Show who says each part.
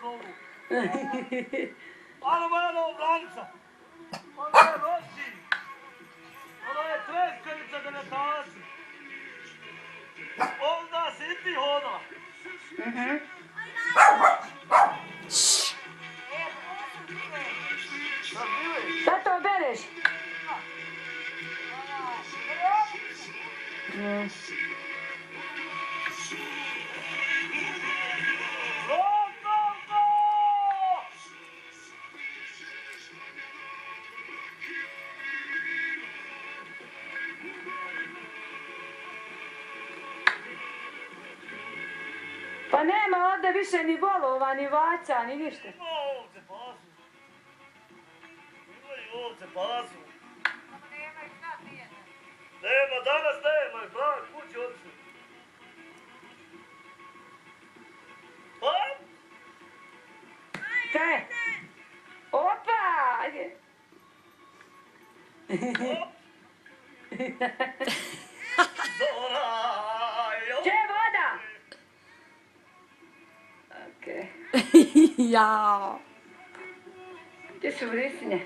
Speaker 1: nogu. Ano moja novobranca. Ona je roši. Ona je treskavica da ne tazi. Onda si i ti hoda.
Speaker 2: Šta to bereš? Pa nema ovdje više ni volova, ni vaca, ni ništa.
Speaker 1: Ima ovce pasu. Imaju ovce pasu. Nema, danas nema, pravi kući odsu. Pa?
Speaker 2: Šta je? Opa! Ajde.
Speaker 1: Zora,
Speaker 2: Če je voda? Okej.
Speaker 3: Jao.
Speaker 2: Gdje su vrisnje?